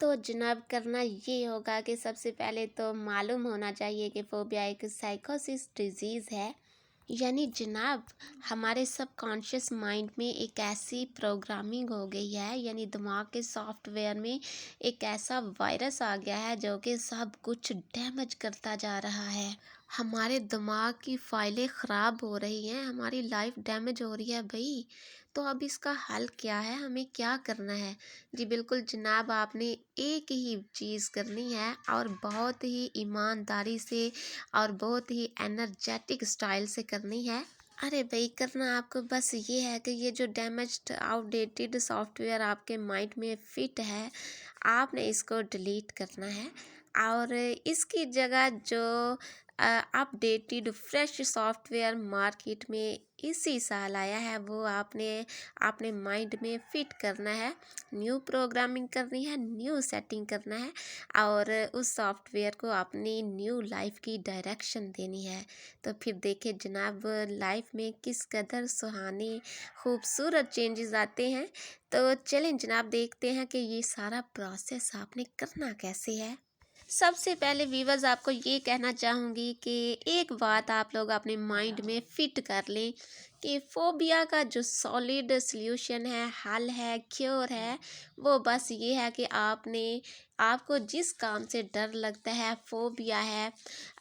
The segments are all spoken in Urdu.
تو جناب کرنا یہ ہوگا کہ سب سے پہلے تو معلوم ہونا چاہیے کہ فوبیا ایک سائیکوسس ڈیزیز ہے، یعنی جناب ہمارے سب کانشیس مائنڈ میں ایک ایسی پروگرامنگ ہو گئی ہے، یعنی دماغ کے سافٹ ویئر میں ایک ایسا وائرس آ گیا ہے جو کہ سب کچھ ڈیمیج کرتا جا رہا ہے۔ ہمارے دماغ کی فائلیں خراب ہو رہی ہیں، ہماری لائف ڈیمیج ہو رہی ہے بھائی۔ تو اب اس کا حل کیا ہے، ہمیں کیا کرنا ہے؟ جی بالکل جناب، آپ نے ایک ہی چیز کرنی ہے اور بہت ہی ایمانداری سے اور بہت ہی انرجیٹک سٹائل سے کرنی ہے۔ ارے بھائی، کرنا آپ کو بس یہ ہے کہ یہ جو damaged out dated soft where آپ کے مائنڈ میں فٹ ہے، آپ نے اس کو ڈیلیٹ کرنا ہے، اور اس کی جگہ جو updated fresh software market میں اسی سال آیا ہے وہ آپ نے اپنے مائنڈ میں فٹ کرنا ہے، نیو پروگرامنگ کرنی ہے، نیو سیٹنگ کرنا ہے، اور اس سافٹ ویئر کو اپنی نیو لائف کی ڈائریکشن دینی ہے۔ تو پھر دیکھیں جناب لائف میں کس قدر سہانے خوبصورت چینجز آتے ہیں۔ تو چلیں جناب دیکھتے ہیں کہ یہ سارا پروسیس آپ نے کرنا کیسے ہے۔ سب سے پہلے ویورز آپ کو یہ کہنا چاہوں گی کہ ایک بات آپ لوگ اپنے مائنڈ میں فٹ کر لیں کہ فوبیا کا جو سالڈ سلیوشن ہے، حل ہے، کیور ہے، وہ بس یہ ہے کہ آپ کو جس کام سے ڈر لگتا ہے، فوبیا ہے،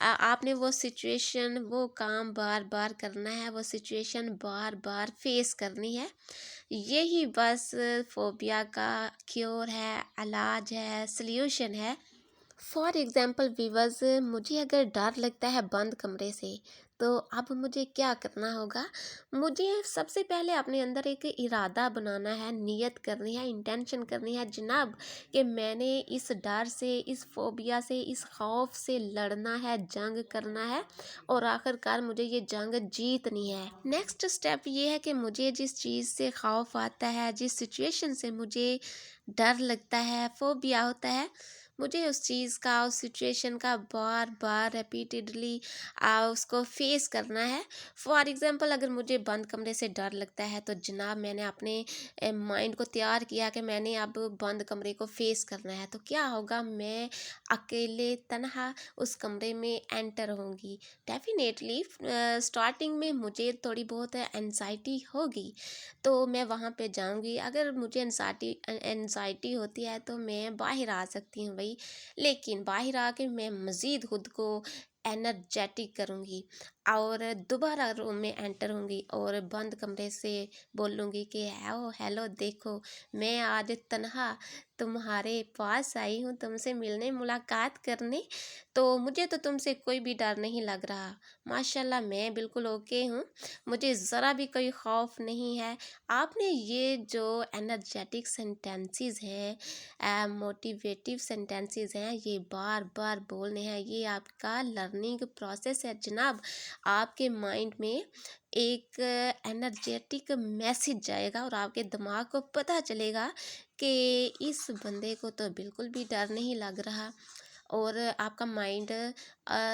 آپ نے وہ سچویشن وہ کام بار بار کرنا ہے، وہ سچویشن بار بار فیس کرنی ہے۔ یہی بس فوبیا کا کیور ہے، علاج ہے، سلیوشن ہے۔ فار ایگزامپل ویورز، مجھے اگر ڈر لگتا ہے بند کمرے سے، تو اب مجھے کیا کرنا ہوگا؟ مجھے سب سے پہلے اپنے اندر ایک ارادہ بنانا ہے، نیت کرنی ہے، انٹینشن کرنی ہے جناب کہ میں نے اس ڈر سے، اس فوبیا سے، اس خوف سے لڑنا ہے، جنگ کرنا ہے، اور آخر کار مجھے یہ جنگ جیتنی ہے۔ نیکسٹ سٹیپ یہ ہے کہ مجھے جس چیز سے خوف آتا ہے، جس سچویشن سے مجھے ڈر لگتا ہے، فوبیا ہوتا ہے، مجھے اس چیز کا، اس سچویشن کا بار بار ریپیٹیڈلی اس کو فیس کرنا ہے۔ فار ایگزامپل اگر مجھے بند کمرے سے ڈر لگتا ہے تو جناب میں نے اپنے مائنڈ کو تیار کیا کہ میں نے اب بند کمرے کو فیس کرنا ہے، تو کیا ہوگا؟ میں اکیلے تنہا اس کمرے میں انٹر ہوں گی۔ ڈیفینیٹلی سٹارٹنگ میں مجھے تھوڑی بہت انزائٹی ہوگی، تو میں وہاں پہ جاؤں گی۔ اگر مجھے انزائٹی ہوتی ہے تو میں باہر آ سکتی ہوں بھائی، لیکن باہر آ کے میں مزید خود کو انرجیٹک کروں گی اور دوبارہ روم میں انٹر ہوں گی اور بند کمرے سے بولوں گی کہ ہیلو دیکھو، میں آج تنہا تمہارے پاس آئی ہوں، تم سے ملنے، ملاقات کرنے، تو مجھے تو تم سے کوئی بھی ڈر نہیں لگ رہا، ماشاءاللہ میں بالکل اوکے ہوں، مجھے ذرا بھی کوئی خوف نہیں ہے۔ آپ نے یہ جو انرجیٹک سینٹینسز ہیں، موٹیویٹیو سینٹینسز ہیں، یہ بار بار بولنے ہیں۔ یہ آپ کا لرننگ پروسیس ہے جناب۔ آپ کے مائنڈ میں ایک انرجیٹک میسج جائے گا اور آپ کے دماغ کو پتہ چلے گا کہ اس بندے کو تو بالکل بھی ڈر نہیں لگ رہا، اور آپ کا مائنڈ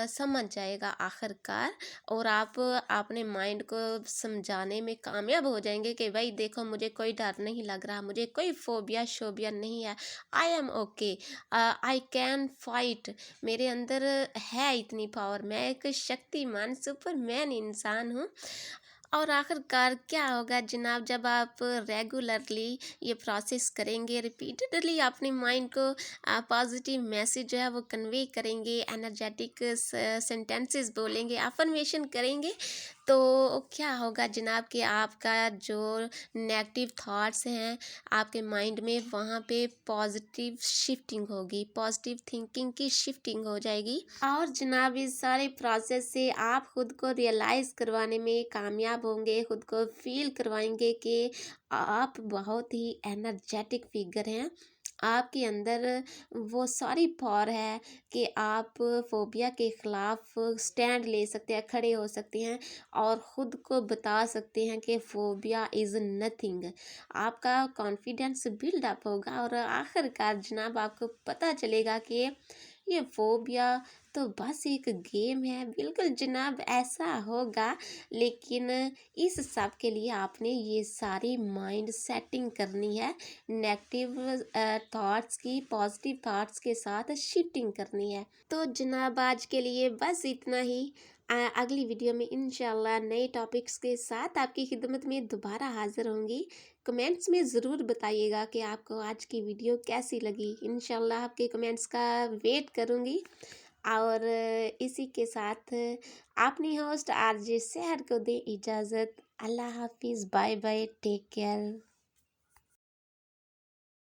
سمجھ جائے گا آخر کار، اور آپ اپنے مائنڈ کو سمجھانے میں کامیاب ہو جائیں گے کہ بھائی دیکھو مجھے کوئی ڈر نہیں لگ رہا، مجھے کوئی فوبیا شوبیا نہیں ہے، I am okay, I can fight, میرے اندر ہے اتنی پاور، میں ایک شکتی مان سپر مین انسان ہوں۔ اور آخر کار کیا ہوگا جناب، جب آپ ریگولرلی یہ پروسیس کریں گے، ریپیٹڈلی اپنے مائنڈ کو پازیٹیو میسیج جو ہے وہ کنوے کریں گے، انرجیٹک سینٹینسز بولیں گے، افرمیشن کریں گے، تو کیا ہوگا جناب کہ آپ کا جو نیگیٹو تھاٹس ہیں آپ کے مائنڈ میں، وہاں پہ پازیٹیو شفٹنگ ہوگی، پازیٹیو تھنکنگ کی شفٹنگ ہو جائے گی، اور جناب اس سارے پروسیس سے آپ خود کو ریئلائز کروانے میں کامیاب ہوں گے، خود کو فیل کروائیں گے کہ آپ بہت ہی انرجیٹک فگر ہیں، آپ کے اندر وہ ساری پاور ہے کہ آپ فوبیا کے خلاف سٹینڈ لے سکتے ہیں، کھڑے ہو سکتے ہیں، اور خود کو بتا سکتے ہیں کہ فوبیا از نتھنگ۔ آپ کا کانفیڈینس بلڈ اپ ہوگا، اور آخر کار جناب آپ کو پتہ چلے گا کہ یہ فوبیا تو بس ایک گیم ہے، بالکل جناب ایسا ہوگا، لیکن اس سب کے لیے آپ نے یہ ساری مائنڈ سیٹنگ کرنی ہے، نیگیٹیو تھاٹس کی پازیٹیو تھاٹس کے ساتھ شفٹنگ کرنی ہے۔ تو جناب آج کے لیے بس اتنا ہی، اگلی ویڈیو میں انشاءاللہ نئے ٹاپکس کے ساتھ آپ کی خدمت میں دوبارہ حاضر ہوں گی۔ کمنٹس میں ضرور بتائیے گا کہ آپ کو آج کی ویڈیو کیسی لگی، انشاءاللہ آپ کے کمنٹس کا ویٹ کروں گی۔ اور اسی کے ساتھ اپنی ہوسٹ آر جے سحر کو دے اجازت۔ اللہ حافظ، بائے بائے، ٹیک کیئر۔